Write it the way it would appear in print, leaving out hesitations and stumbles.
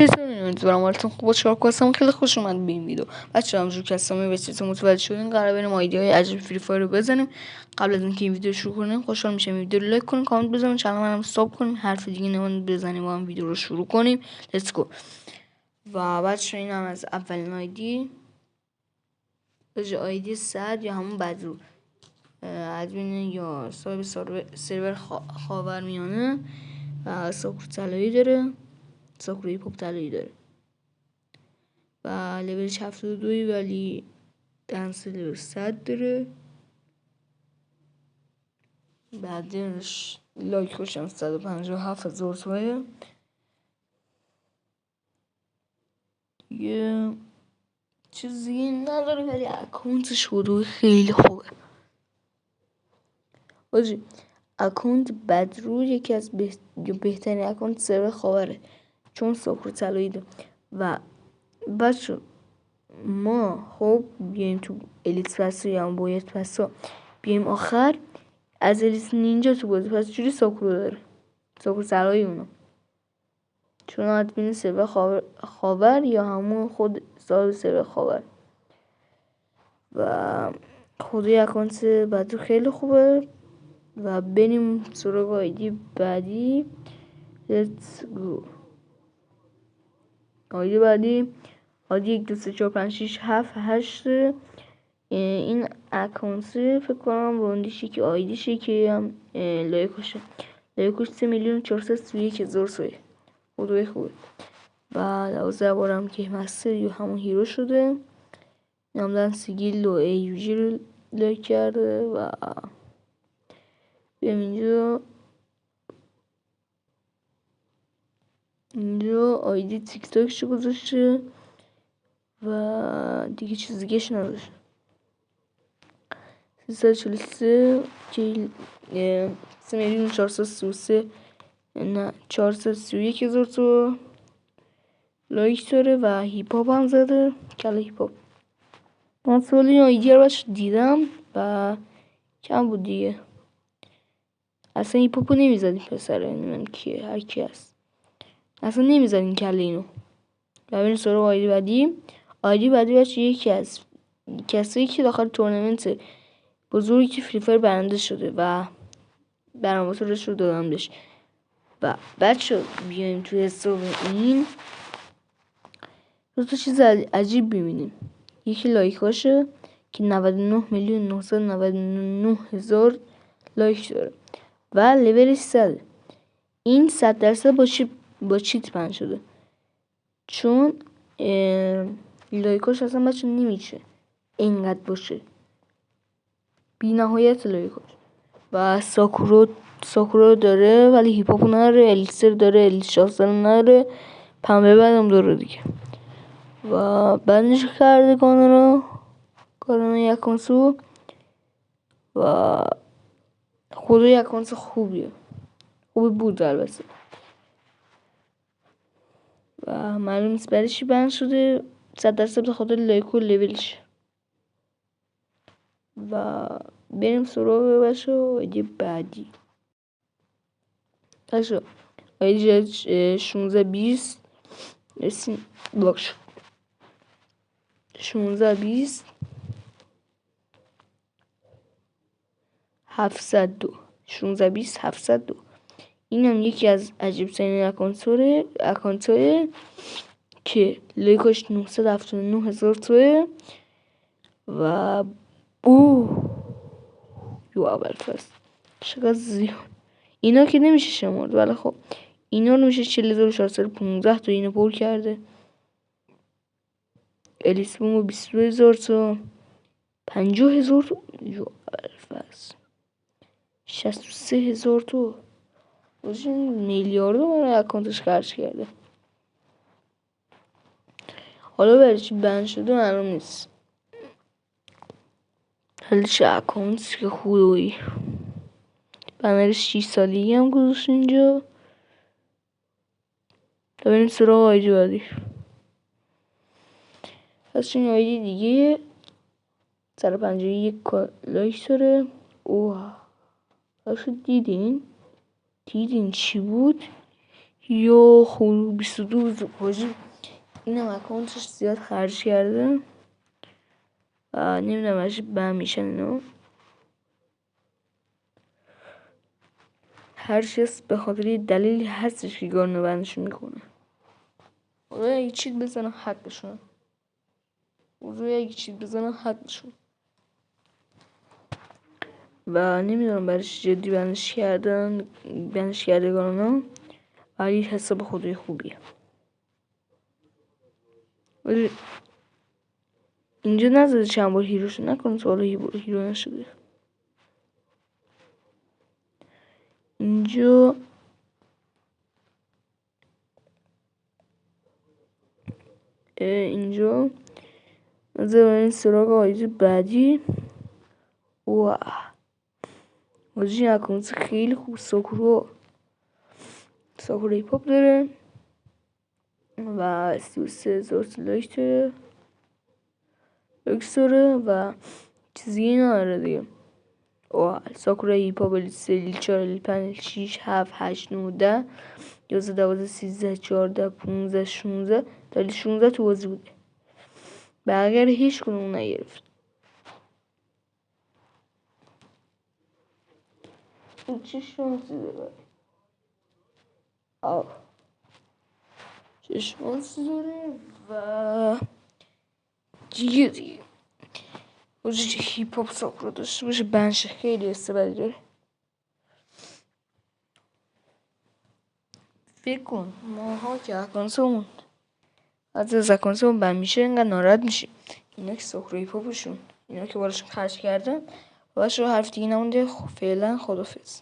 چطور امیدوارم حالتون خوب باشه. کارکاستم خیلی خوش اومد به این ویدیو. بچه‌ها همونجور که هستم به چیزا متوجه شدین قرار بریم آیدی‌های عجیب فری فایر رو بزنیم. قبل از اینکه این ویدیو شروع کنیم خوشحال میشم ویدیو رو لایک کنین، کامنت بزنین، چنل منم سابسکرایب کنین، حرف دیگه نمون بزنیم با هم ویدیو رو شروع کنیم. لیتس گو. و بچه‌ها این هم از اولین آیدی بجای آیدی سعد یا همون بدرو ادمین یا صاحب سرور خاورمیانه و ساکور طلایی داره، ساکوری پاپ طلایی داره و لولش 72 ولی دنس لول 100 داره. بعدش لایکش هم 157,000 تومنه. یه چیزی نداره ولی اکانتش حدود خیلی خوبه. آجی اکانت بدرو یکی از بهترین اکانت سرور خاوره چون ساکور طلایی داره. و بچه ما خب بیایم تو الیت پس یا هم باید پسا بیایم آخر از الیت نینجا تو بازی پس جوری ساکور داره، ساکور طلایی اونو چون ادمین سرور خاور یا همون خود صاحب سرور خاور و خودی اکانت بدرو خیلی خوبه. و بریم سراغ آیدی بعدی. Let's go. آیدی بعدی آیدی 1 2 3 4 5 6 7 8. این اکانت فکر کنم روندیشی که آیدیشی که هم لایکوشه 3,431,000 سویه خدای خوبه. و 12 بارم که مستر یا همون هیرو شده. نامدن سیگیل و ایوجی رو لایک کرده. و بیام اینجا آیدی تیک تاکش گذاشته و دیگه چیز دیگهش نداشته. 343 که 3,433 نه 431,000 تو لایک داره و هیپ هاپ هم زده. کلا هیپ هاپ من سوال این آیدی رو باش دیدم و کم بود دیگه. اصلا هیپ هاپو نمیزدیم پسره، نمیدونم کیه، هر کی هست اصلا نمیزدیم کله اینو. و بریم سراغ آیدی بعدی. آیدی بعدی بچه یکی از کسایی که داخل تورنمنت بزرگی که فری فایر برنده شده و برنامه‌اش رو دادم بهش. و بچه بیایم توی حساب این دو تا چیز عجیب ببینیم. یکی لایکاشه که 99,999,000 لایک داره و لولش 100. این 100% با چیت پن شده چون لایکاش اصلا بچه نمیشه اینقدر باشه، بی نهایت لایکاش. و ساکورو داره ولی هیپ هاپو نداره، الیکسر داره، الیت شاستر نداره، پنبه بعدم داره دیگه. و بعدش کرده کانون یکانسو و خود یکانسو خوبی بود البته و معلوم نیست برای چی بند شده. 100% به خاطر لایک و لولش. و بریم سراغ بچه آیدی بعدی. بچه آیدی 1620 باش 1620 702 1620 702. این هم یکی از عجیب ترین اکانت‌های که لایکاش 979,000 توه و یو اول فست چقدر زیاد. اینا که نمیشه شمرد ولی خب اینا رو میشه 40,415 تا اینو پر کرده. الیسمو 22,000 تا 50,000 تو یو اول فست 63,000 تو میلیاردو برای اکانتش خرج کرده. حالا برای چی بند شده معلوم نیست. ولی چه اکانت که خوبی. بنرش 6 سالگی هم گذاشت اینجا. تا بریم سراغ آیدی بعدی. پس این آیدی دیگه 151 لایک داره. اوه اصلا دیدین چی بود؟ یا خوب 22 واجی اینم اکانتش زیاد خرج کرده و نمیدونم ازش بهم میشن اینا. هر چیز به خاطر یه دلیلی هستش که گارنو بندشون میکنه. اوضاع اگه چیت بزنن حقشون. و نمیدونم برش جدی بندش کرده گارنو، ولی حساب خودی خوبیه. اینجا نزده چند بار هیروشو، نکنه تو حالا هیرو نشده. اینجا نظر برای سراغ آیدی بعدی. واجی اکانت خیلی خوب ساکورا هیپاپ داره و 33,000 لایک داره و چیزی نداره دیگه. ساکورا هیپاپ لیل 3 لیل 4 لیل 5 لیل 6 7 8 9 10 11 12 13 14 15 16 تا لیل 16 تو بازی بوده. بقیه هیچ کنون نگرفت. چه شانسی داره و دیگه وجود هیپاپ ساکورا داشته باشه بنش خیلی استبدی داره. فکر کن ماها که اکانسمون از اکانسمون بند میشه اینقدر ناراحت میشیم. اینا که ساکورا هیپاپشون اینا که بارشون خرج کردن باشه. حرف دیگه نمونده. فعلا خدافظ.